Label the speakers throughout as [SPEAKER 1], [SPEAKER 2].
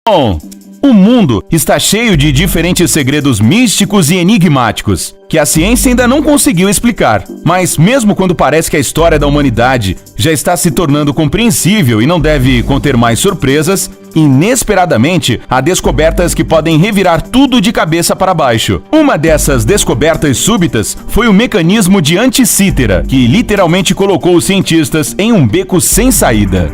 [SPEAKER 1] Bom, o mundo está cheio de diferentes segredos místicos e enigmáticos que a ciência ainda não conseguiu explicar. Mas mesmo quando parece que a história da humanidade já está se tornando compreensível e não deve conter mais surpresas, inesperadamente há descobertas que podem revirar tudo de cabeça para baixo. Uma dessas descobertas súbitas foi o mecanismo de Anticítera, que literalmente colocou os cientistas em um beco sem saída.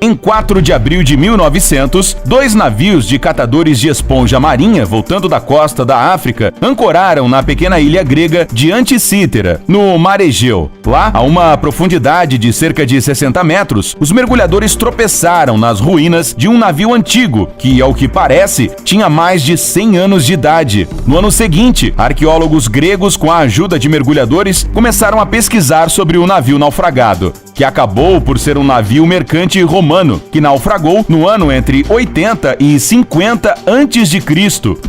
[SPEAKER 1] Em 4 de abril de 1900, 2 navios de catadores de esponja marinha, voltando da costa da África, ancoraram na pequena ilha grega de Anticítera, no Mar Egeu. Lá, a uma profundidade de cerca de 60 metros, os mergulhadores tropeçaram nas ruínas de um navio antigo, que, ao que parece, tinha mais de 100 anos de idade. No ano seguinte, arqueólogos gregos, com a ajuda de mergulhadores, começaram a pesquisar sobre o navio naufragado, que acabou por ser um navio mercante romano, que naufragou no ano entre 80 e 50 a.C.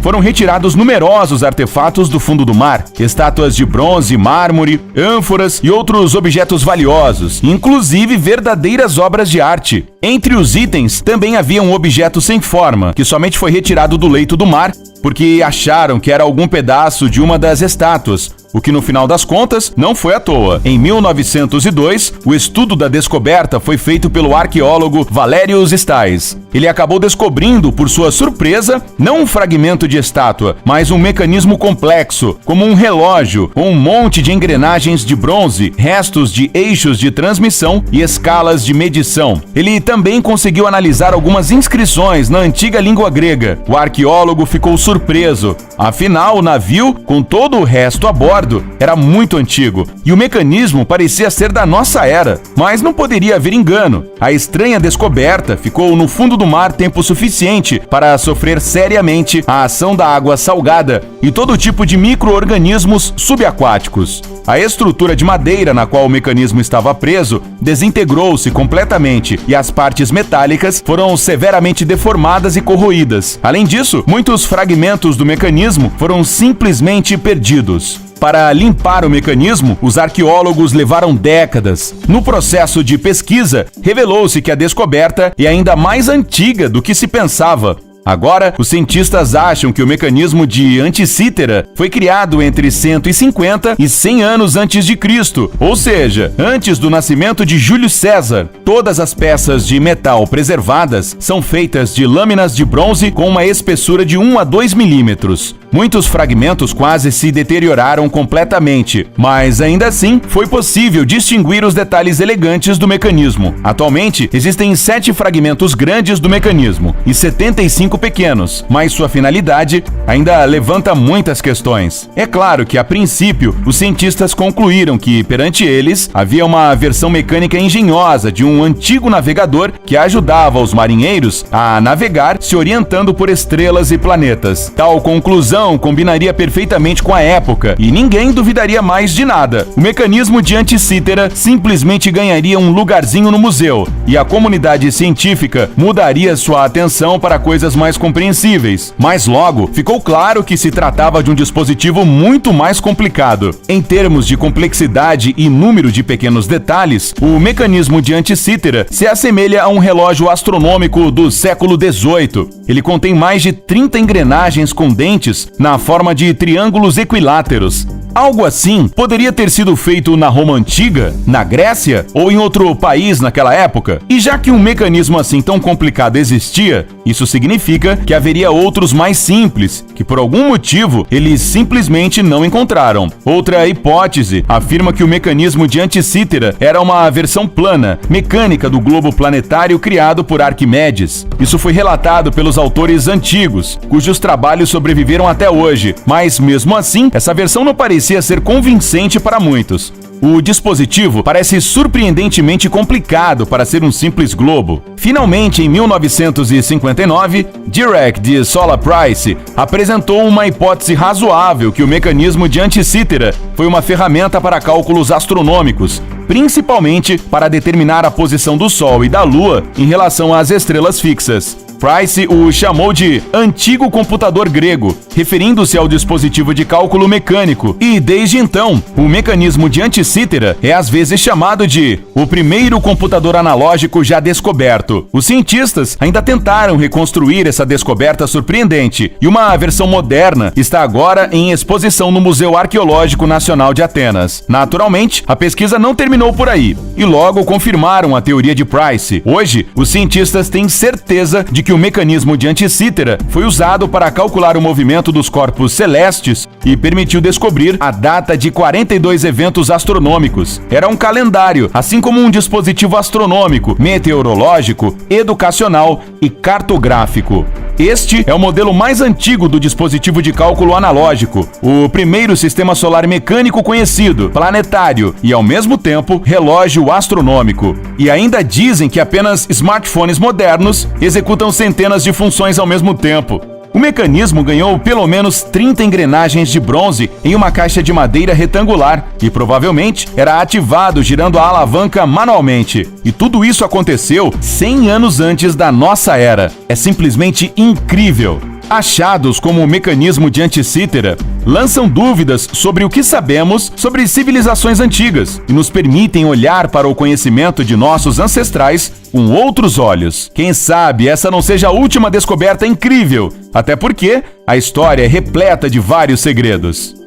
[SPEAKER 1] Foram retirados numerosos artefatos do fundo do mar, estátuas de bronze, mármore, ânforas e outros objetos valiosos, inclusive verdadeiras obras de arte. Entre os itens, também havia um objeto sem forma, que somente foi retirado do leito do mar, porque acharam que era algum pedaço de uma das estátuas, o que no final das contas não foi à toa. Em 1902, o estudo da descoberta foi feito pelo arqueólogo Valerius Stais. Ele acabou descobrindo, por sua surpresa, não um fragmento de estátua, mas um mecanismo complexo, como um relógio ou um monte de engrenagens de bronze, restos de eixos de transmissão e escalas de medição. Ele também conseguiu analisar algumas inscrições na antiga língua grega. O arqueólogo ficou surpreso. Afinal, o navio, com todo o resto a bordo, era muito antigo e o mecanismo parecia ser da nossa era. Mas não poderia haver engano. A estranha descoberta ficou no fundo do mar tempo suficiente para sofrer seriamente a ação da água salgada e todo tipo de micro-organismos subaquáticos. A estrutura de madeira na qual o mecanismo estava preso desintegrou-se completamente e as partes metálicas foram severamente deformadas e corroídas. Além disso, muitos fragmentos do mecanismo foram simplesmente perdidos. Para limpar o mecanismo, os arqueólogos levaram décadas. No processo de pesquisa, revelou-se que a descoberta é ainda mais antiga do que se pensava. Agora, os cientistas acham que o mecanismo de Anticítera foi criado entre 150 e 100 anos antes de Cristo, ou seja, antes do nascimento de Júlio César. Todas as peças de metal preservadas são feitas de lâminas de bronze com uma espessura de 1 a 2 milímetros. Muitos fragmentos quase se deterioraram completamente, mas ainda assim foi possível distinguir os detalhes elegantes do mecanismo. Atualmente, existem 7 fragmentos grandes do mecanismo e 75 pequenos, mas sua finalidade ainda levanta muitas questões. É claro que, a princípio, os cientistas concluíram que, perante eles, havia uma versão mecânica engenhosa de um antigo navegador que ajudava os marinheiros a navegar se orientando por estrelas e planetas. Tal conclusão combinaria perfeitamente com a época e ninguém duvidaria mais de nada. O mecanismo de Anticítera simplesmente ganharia um lugarzinho no museu e a comunidade científica mudaria sua atenção para coisas mais compreensíveis. Mas logo ficou claro que se tratava de um dispositivo muito mais complicado. Em termos de complexidade e número de pequenos detalhes, o mecanismo de Anticítera se assemelha a um relógio astronômico do século XVIII. Ele contém mais de 30 engrenagens com dentes na forma de triângulos equiláteros. Algo assim poderia ter sido feito na Roma Antiga, na Grécia ou em outro país naquela época. E já que um mecanismo assim tão complicado existia, isso significa que haveria outros mais simples, que por algum motivo eles simplesmente não encontraram. Outra hipótese afirma que o mecanismo de Anticítera era uma versão plana, mecânica do globo planetário criado por Arquimedes. Isso foi relatado pelos autores antigos, cujos trabalhos sobreviveram até hoje, mas mesmo assim, essa versão não parecia ser convincente para muitos. O dispositivo parece surpreendentemente complicado para ser um simples globo. Finalmente, em 1959, Dirac de Sola-Price apresentou uma hipótese razoável que o mecanismo de Anticítera foi uma ferramenta para cálculos astronômicos principalmente para determinar a posição do Sol e da Lua em relação às estrelas fixas. Price o chamou de antigo computador grego, referindo-se ao dispositivo de cálculo mecânico, e desde então, o mecanismo de Anticítera é às vezes chamado de o primeiro computador analógico já descoberto. Os cientistas ainda tentaram reconstruir essa descoberta surpreendente, e uma versão moderna está agora em exposição no Museu Arqueológico Nacional de Atenas. Naturalmente, a pesquisa não terminou por aí, e logo confirmaram a teoria de Price. Hoje, os cientistas têm certeza de que o mecanismo de Anticítera foi usado para calcular o movimento dos corpos celestes e permitiu descobrir a data de 42 eventos astronômicos. Era um calendário, assim como um dispositivo astronômico, meteorológico, educacional e cartográfico. Este é o modelo mais antigo do dispositivo de cálculo analógico, o primeiro sistema solar mecânico conhecido, planetário e, ao mesmo tempo, relógio astronômico. E ainda dizem que apenas smartphones modernos executam centenas de funções ao mesmo tempo. O mecanismo ganhou pelo menos 30 engrenagens de bronze em uma caixa de madeira retangular e provavelmente era ativado girando a alavanca manualmente. E tudo isso aconteceu 100 anos antes da nossa era. É simplesmente incrível! Achados como o mecanismo de Anticítera lançam dúvidas sobre o que sabemos sobre civilizações antigas e nos permitem olhar para o conhecimento de nossos ancestrais com outros olhos. Quem sabe essa não seja a última descoberta incrível, até porque a história é repleta de vários segredos.